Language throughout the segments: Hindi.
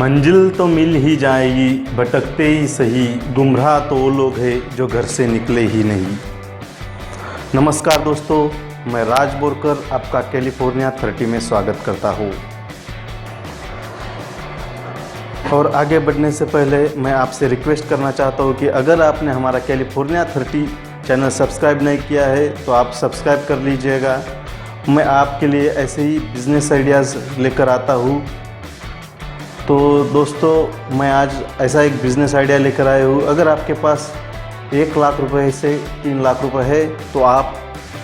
मंजिल तो मिल ही जाएगी, भटकते ही सही, गुमराह तो वो लोग हैं जो घर से निकले ही नहीं। नमस्कार दोस्तों, मैं राज बोरकर आपका कैलिफोर्निया 30 में स्वागत करता हूँ। और आगे बढ़ने से पहले मैं आपसे रिक्वेस्ट करना चाहता हूँ कि अगर आपने हमारा कैलिफोर्निया 30 चैनल सब्सक्राइब नहीं किया है तो आप सब्सक्राइब कर लीजिएगा। मैं आपके लिए ऐसे ही बिज़नेस आइडियाज़ लेकर आता हूँ। तो दोस्तों, मैं आज ऐसा एक बिज़नेस आइडिया लेकर आया हूँ। अगर आपके पास 1 लाख रुपए से 3 लाख रुपए है तो आप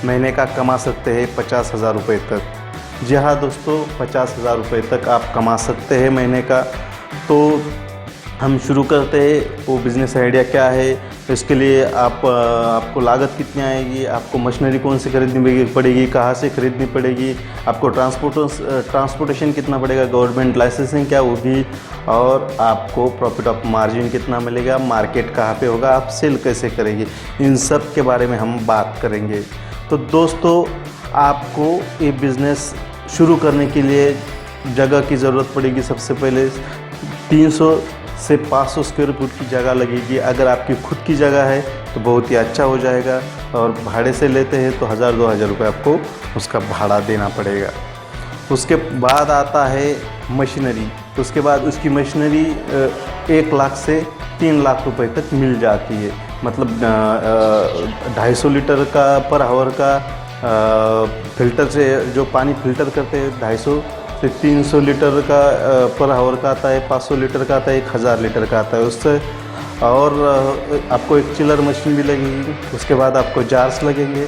महीने का कमा सकते हैं 50,000 रुपये तक। जी हाँ दोस्तों, 50,000 रुपये तक आप कमा सकते हैं महीने का। तो हम शुरू करते हैं। वो बिज़नेस आइडिया क्या है, तो इसके लिए आपको लागत कितनी आएगी, आपको मशीनरी कौन सी खरीदनी पड़ेगी, कहाँ से खरीदनी पड़ेगी, आपको ट्रांसपोर्टेशन कितना पड़ेगा, गवर्नमेंट लाइसेंसिंग क्या होगी, और आपको प्रॉफिट ऑफ मार्जिन कितना मिलेगा, मार्केट कहाँ पे होगा, आप सेल कैसे करेंगे, इन सब के बारे में हम बात करेंगे। तो दोस्तों, आपको ये बिज़नेस शुरू करने के लिए जगह की ज़रूरत पड़ेगी। सबसे पहले 300 से 500 स्क्वायर फुट की जगह लगेगी। अगर आपकी खुद की जगह है तो बहुत ही अच्छा हो जाएगा, और भाड़े से लेते हैं तो 1,000-2,000 रुपये आपको उसका भाड़ा देना पड़ेगा। उसके बाद आता है मशीनरी। उसके बाद उसकी मशीनरी 1 लाख से 3 लाख रुपए तक मिल जाती है। मतलब 250 लीटर का पर आवर का फ़िल्टर से जो पानी फ़िल्टर करते हैं 250 से 300 लीटर का पर आवर का आता है, 500 लीटर का आता है, 1,000 लीटर का आता है उससे। और आपको एक चिलर मशीन भी लगेगी। उसके बाद आपको जार्स लगेंगे।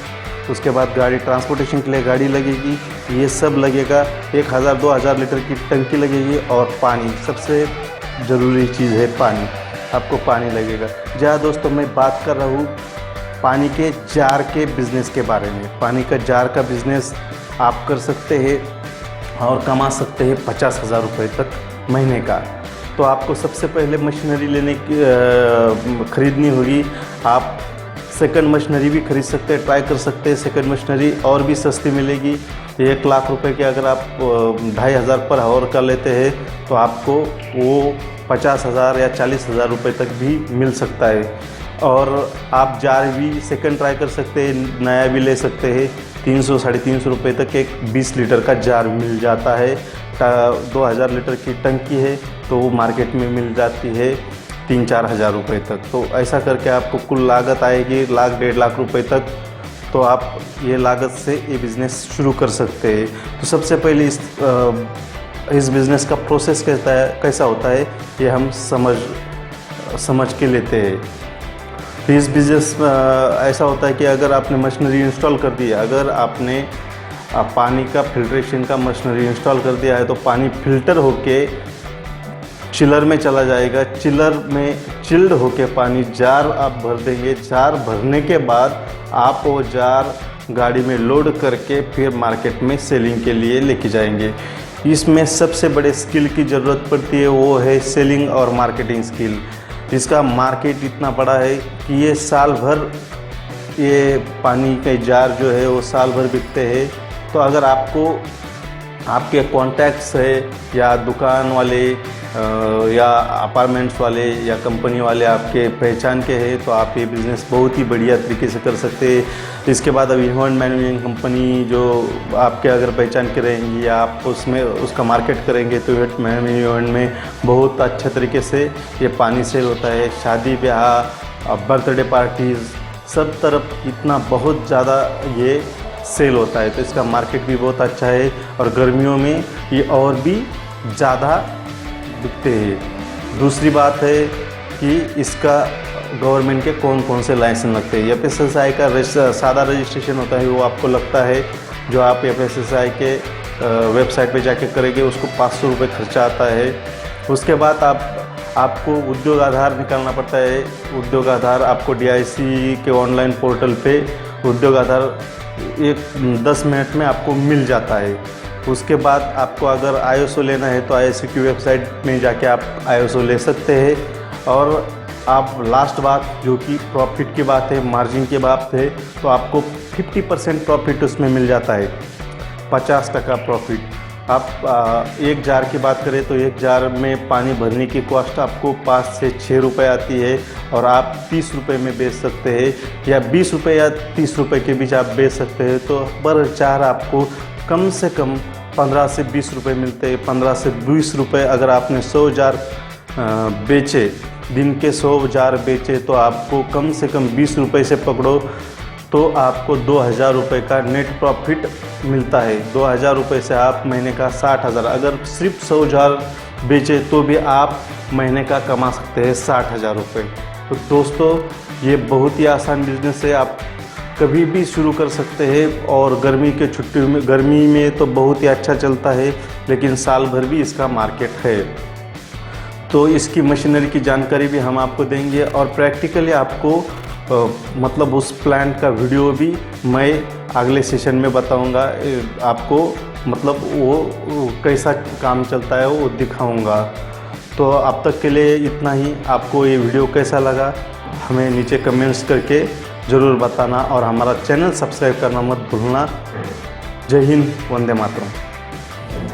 उसके बाद गाड़ी ट्रांसपोर्टेशन के लिए गाड़ी लगेगी, ये सब लगेगा। 1,000-2,000 लीटर की टंकी लगेगी। और पानी, सबसे ज़रूरी चीज़ है पानी। आपको पानी लगेगा। जहाँ दोस्तों, मैं बात कर रहा हूँ पानी के जार के बिज़नेस के बारे में। पानी का जार का बिज़नेस आप कर सकते हैं और कमा सकते हैं 50,000 रुपये तक महीने का। तो आपको सबसे पहले मशीनरी खरीदनी होगी। आप सेकंड मशीनरी भी खरीद सकते हैं, ट्राई कर सकते हैं। सेकंड मशीनरी और भी सस्ती मिलेगी। 1 लाख रुपए के अगर आप 2,500 पर आवर का लेते हैं तो आपको वो 50,000 या 40,000 रुपये तक भी मिल सकता है। और आप जार भी सेकंड ट्राई कर सकते हैं, नया भी ले सकते हैं। 300-350 रुपये तक एक 20 लीटर का जार मिल जाता है। 2,000 लीटर की टंकी है तो वो मार्केट में मिल जाती है 3-4 हज़ार रुपये तक। तो ऐसा करके आपको कुल लागत आएगी 1 लाख 1.5 लाख रुपये तक। तो आप ये लागत से ये बिज़नेस शुरू कर सकते हैं। तो सबसे पहले इस बिज़नेस का प्रोसेस कैसा होता है ये हम समझ के लेते हैं। तो इस बिज़नेस ऐसा होता है कि अगर आपने मशीनरी इंस्टॉल कर दिया, अगर आपने पानी का फिल्ट्रेशन का मशीनरी इंस्टॉल कर दिया है तो पानी फ़िल्टर होके चिलर में चला जाएगा। चिलर में चिल्ड होके पानी जार आप भर देंगे। जार भरने के बाद आप वो जार गाड़ी में लोड करके फिर मार्केट में सेलिंग के लिए लेके जाएंगे। इसमें सबसे बड़े स्किल की ज़रूरत पड़ती है, वो है सेलिंग और मार्केटिंग स्किल। इसका मार्केट इतना बड़ा है कि ये साल भर ये पानी के जार जो है वो साल भर बिकते हैं। तो अगर आपके कॉन्टैक्ट्स है या दुकान वाले या अपार्टमेंट्स वाले या कंपनी वाले आपके पहचान के हैं तो आप ये बिज़नेस बहुत ही बढ़िया तरीके से कर सकते हैं। इसके बाद अब इवेंट मैनेजमेंट कंपनी जो आपके अगर पहचान के रहेंगी या आप उसमें उसका मार्केट करेंगे तो इवेंट मैनेजमेंट में बहुत अच्छे तरीके से ये पानी सेल होता है। शादी ब्याह, बर्थडे पार्टीज़, सब तरफ इतना बहुत ज़्यादा ये सेल होता है। तो इसका मार्केट भी बहुत अच्छा है और गर्मियों में ये और भी ज़्यादा बिकते हैं। दूसरी बात है कि इसका गवर्नमेंट के कौन कौन से लाइसेंस लगते हैं। FSSAI का सादा रजिस्ट्रेशन होता है, वो आपको लगता है। जो आप FSSAI के वेबसाइट पे जाके करेंगे उसको 500 रुपये खर्चा आता है। उसके बाद आपको उद्योग आधार निकालना पड़ता है। उद्योग आधार आपको DIC के ऑनलाइन पोर्टल पे उद्योग आधार 10 मिनट में आपको मिल जाता है। उसके बाद आपको अगर ISO लेना है तो ISO की वेबसाइट में जाके आप ISO ले सकते हैं। और आप लास्ट बात जो कि प्रॉफिट की बात है, मार्जिन की बात है, तो आपको 50% प्रॉफिट उसमें मिल जाता है, 50% प्रॉफिट। आप एक जार की बात करें तो एक जार में पानी भरने की कॉस्ट आपको 5 से 6 रुपये आती है और आप 30 रुपये में बेच सकते हैं या 20 रुपये या 30 रुपये के बीच आप बेच सकते हैं। तो पर जार आपको कम से कम 15 से 20 रुपये मिलते हैं। 15 से 20 रुपये अगर आपने 100 जार बेचे, दिन के 100 जार बेचे तो आपको कम से कम 20 रुपये से पकड़ो तो आपको 2000 रुपये का नेट प्रॉफिट मिलता है। 2000 रुपये से आप महीने का 60,000, अगर सिर्फ 100 जार बेचे तो भी आप महीने का कमा सकते हैं 60,000 रुपये। तो दोस्तों ये बहुत ही आसान बिजनेस है, आप कभी भी शुरू कर सकते हैं और गर्मी के छुट्टियों में, गर्मी में तो बहुत ही अच्छा चलता है लेकिन साल भर भी इसका मार्केट है। तो इसकी मशीनरी की जानकारी भी हम आपको देंगे और प्रैक्टिकली आपको मतलब उस प्लांट का वीडियो भी मैं अगले सेशन में बताऊंगा आपको, मतलब वो कैसा काम चलता है वो दिखाऊंगा। तो अब तक के लिए इतना ही। आपको ये वीडियो कैसा लगा हमें नीचे कमेंट्स करके ज़रूर बताना और हमारा चैनल सब्सक्राइब करना मत भूलना। जय हिंद, वंदे मातरम।